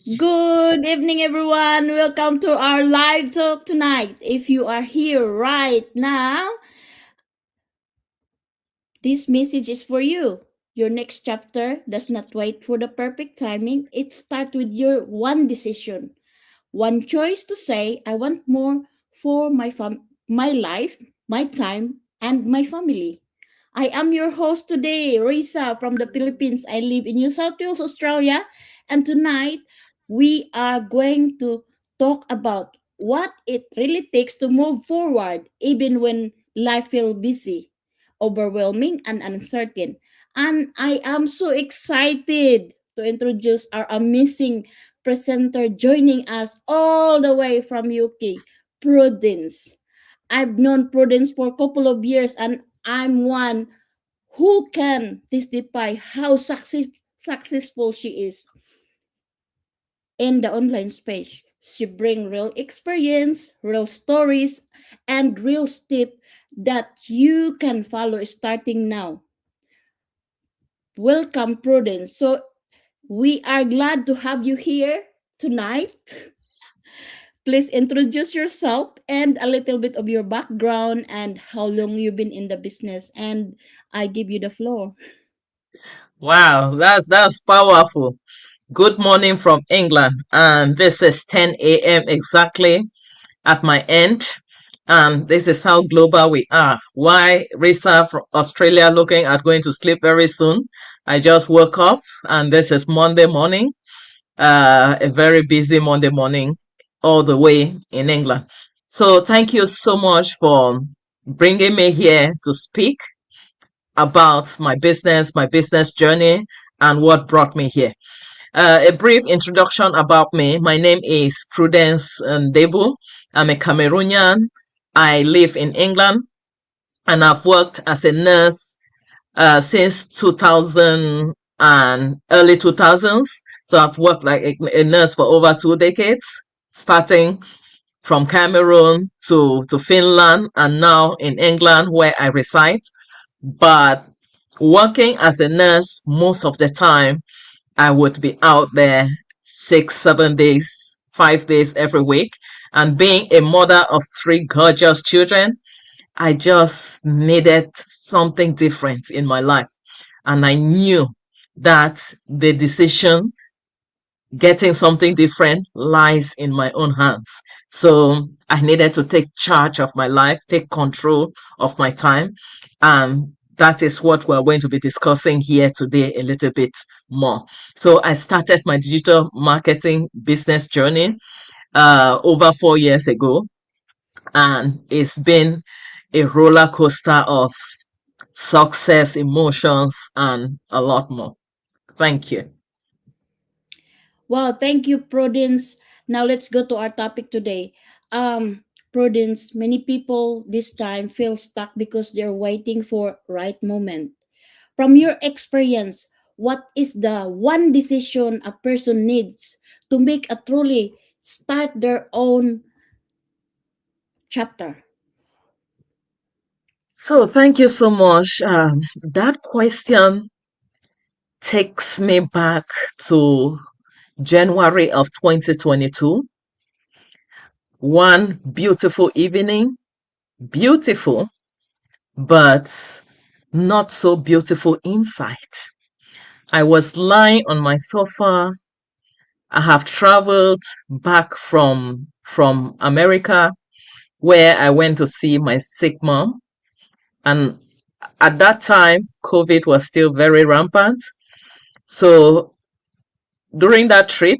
Good evening, everyone. Welcome to our live talk tonight. If you are here right now, this message is for you. Your next chapter does not wait for the perfect timing. It starts with your one decision, one choice to say, I want more for my life, my time, and my family. I am your host today, Risa from the Philippines. I live in New South Wales, Australia. And tonight, we are going to talk about what it really takes to move forward, even when life feels busy, overwhelming, and uncertain. And I am so excited to introduce our amazing presenter joining us all the way from UK, Prudence. I've known Prudence for a couple of years and I'm one who can testify how successful she is in the online space. She brings real experience, real stories, and real steps that you can follow starting now. Welcome, Prudence. So we are glad to have you here tonight. Please introduce yourself and a little bit of your background and how long you've been in the business. And I give you the floor. Wow, that's powerful. Good morning from England, and this is 10 a.m. exactly at my end. And this is how global we are. Why Risa from Australia looking at going to sleep very soon? I just woke up, and this is Monday morning. A very busy Monday morning, all the way in England. So thank you so much for bringing me here to speak about my business journey, and what brought me here. A brief introduction about me. My name is Prudence Ndebu. I'm a Cameroonian. I live in England and I've worked as a nurse since 2000 and early 2000s. So I've worked like a nurse for over 2 decades, starting from Cameroon to Finland and now in England where I reside. But working as a nurse, most of the time, I would be out there 6, 7 days, 5 days every week. And being a mother of three gorgeous children, I just needed something different in my life. And I knew that the decision getting something different lies in my own hands. So I needed to take charge of my life, take control of my time. And that is what we're going to be discussing here today a little bit more. So I started my digital marketing business journey over 4 years ago, and it's been a roller coaster of success, emotions, and a lot more. Thank you. Wow, thank you, Prudence. Now let's go to our topic today. Prudence, many people this time feel stuck because they're waiting for right moment. From your experience, what is the one decision a person needs to make a truly start their own chapter? So thank you so much. That question takes me back to January of 2022. One beautiful evening, beautiful, but not so beautiful inside. I was lying on my sofa. I have traveled back from America where I went to see my sick mom. And at that time, COVID was still very rampant. So during that trip,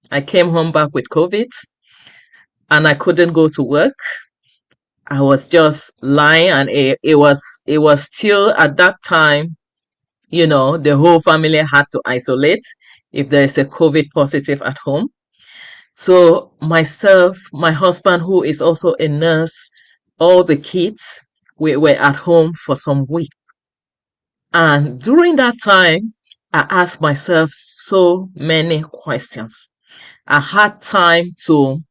I came home back with COVID and I couldn't go to work. I was just lying, and it was still at that time, the whole family had to isolate if there is a COVID positive at home. So myself, my husband, who is also a nurse, all the kids, we were at home for some weeks. And during that time, I asked myself so many questions. I had time to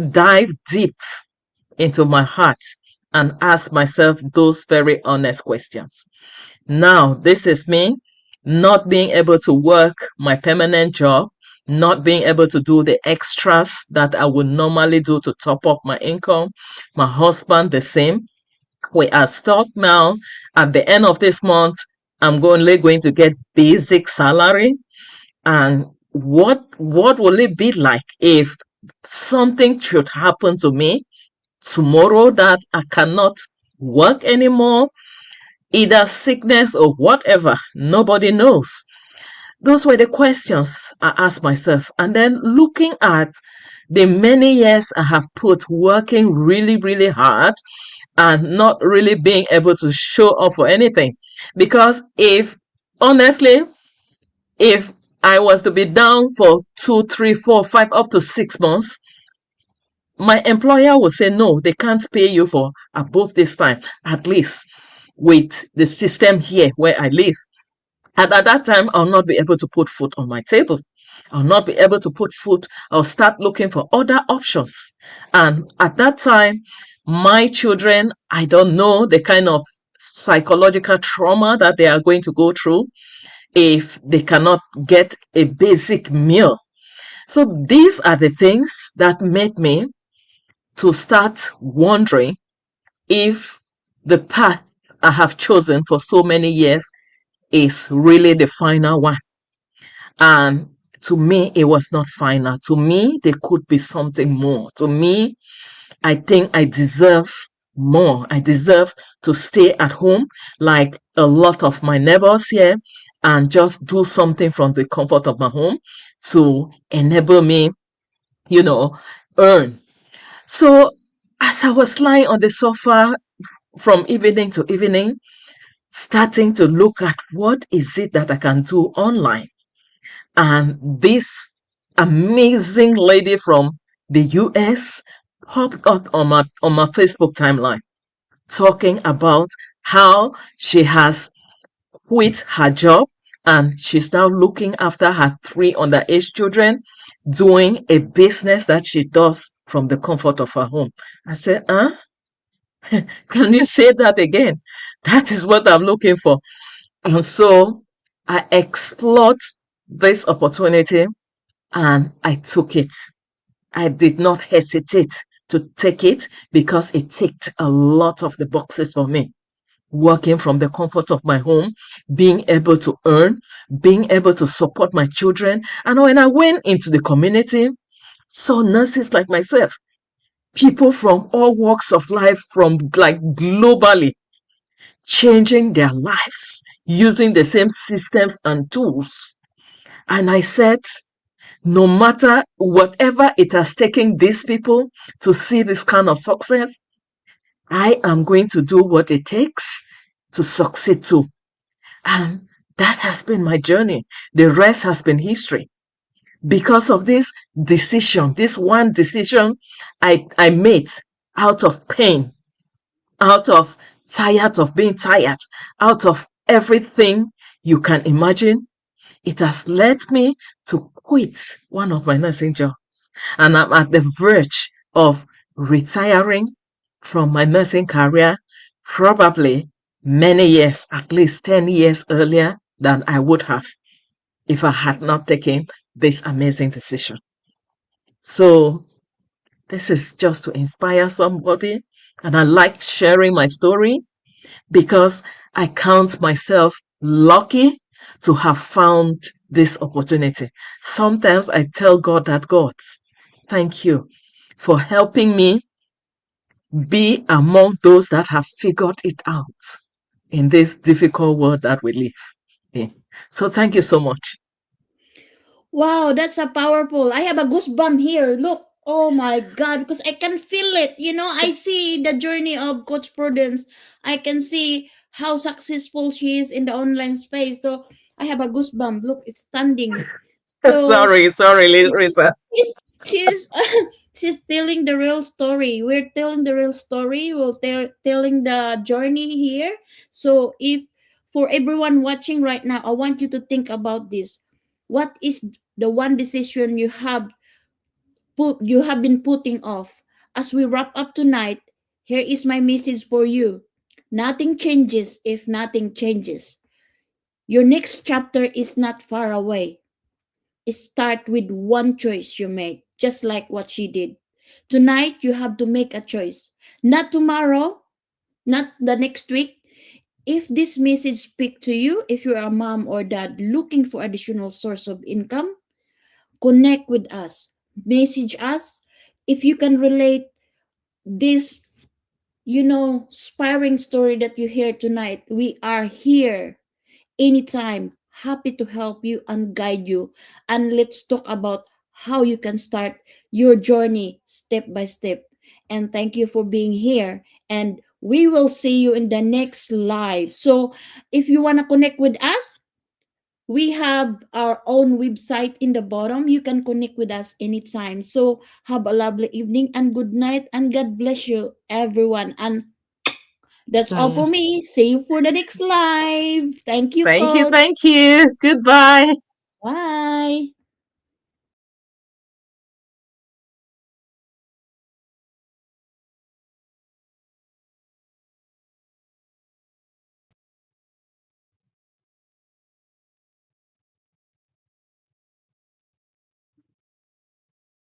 dive deep into my heart and ask myself those very honest questions. Now, this is me not being able to work my permanent job not being able to do the extras that I would normally do to top up my income. My husband, the same. We are stuck now. At the end of this month, I'm only going to get basic salary. And what will it be like if something should happen to me tomorrow that I cannot work anymore, either sickness or whatever? Nobody knows. Those were the questions I asked myself. And then looking at the many years I have put working really, really hard and not really being able to show up for anything. Because honestly, if I was to be down for 2, 3, 4, 5, up to 6 months, my employer will say, no, they can't pay you for above this time, at least with the system here where I live. And at that time, I'll not be able to put food on my table. I'll not be able to put food. I'll start looking for other options. And at that time, my children, I don't know the kind of psychological trauma that they are going to go through if they cannot get a basic meal. So these are the things that made me to start wondering if the path I have chosen for so many years is really the final one. And to me, it was not final. To me, there could be something more. To me, I think I deserve more. I deserve to stay at home like a lot of my neighbors here and just do something from the comfort of my home to enable me, earn. So as I was lying on the sofa from evening to evening, starting to look at what is it that I can do online. And this amazing lady from the US popped up on my Facebook timeline talking about how she has quit her job and she's now looking after her 3 underage children, doing a business that she does from the comfort of her home. I said, can you say that again? That is what I'm looking for. And so I explored this opportunity and I took it. I did not hesitate to take it because it ticked a lot of the boxes for me. Working from the comfort of my home, being able to earn, being able to support my children. And when I went into the community, saw nurses like myself, people from all walks of life, from like globally, changing their lives using the same systems and tools. And I said, no matter whatever it has taken these people to see this kind of success, I am going to do what it takes to succeed too. And that has been my journey. The rest has been history. Because of this decision, this one decision I made out of pain, out of tired of being tired, out of everything you can imagine, it has led me to quit one of my nursing jobs. And I'm at the verge of retiring from my nursing career, probably many years, at least 10 years earlier than I would have if I had not taken this amazing decision. So this is just to inspire somebody. And I like sharing my story because I count myself lucky to have found this opportunity. Sometimes I tell God that, God, thank you for helping me be among those that have figured it out in this difficult world that we live in. So thank you so much. Wow, that's a powerful. I have a goosebump here. Look. Oh my god, because I can feel it. I see the journey of Coach Prudence. I can see how successful she is in the online space. So I have a goosebump. Look, it's standing. So Sorry, she's Risa. she's she's, she's telling the real story. We're telling the real story. Telling the journey here. So if for everyone watching right now, I want you to think about this. What is the one decision you have been putting off? As we wrap up tonight, here is my message for you. Nothing changes if nothing changes. Your next chapter is not far away. Start with one choice you make, just like what she did. Tonight, you have to make a choice. Not tomorrow, not the next week. If this message speak to you, if you're a mom or dad looking for additional source of income, connect with us. Message us. If you can relate this, inspiring story that you hear tonight, we are here anytime, happy to help you and guide you. And let's talk about how you can start your journey step by step. And thank you for being here. And we will see you in the next live. So if you want to connect with us, we have our own website in the bottom. You can connect with us anytime. So have a lovely evening and good night. And God bless you, everyone. And that's all Mm. for me. See you for the next live. Thank you, Thank you. Coach. Thank you. Goodbye. Bye.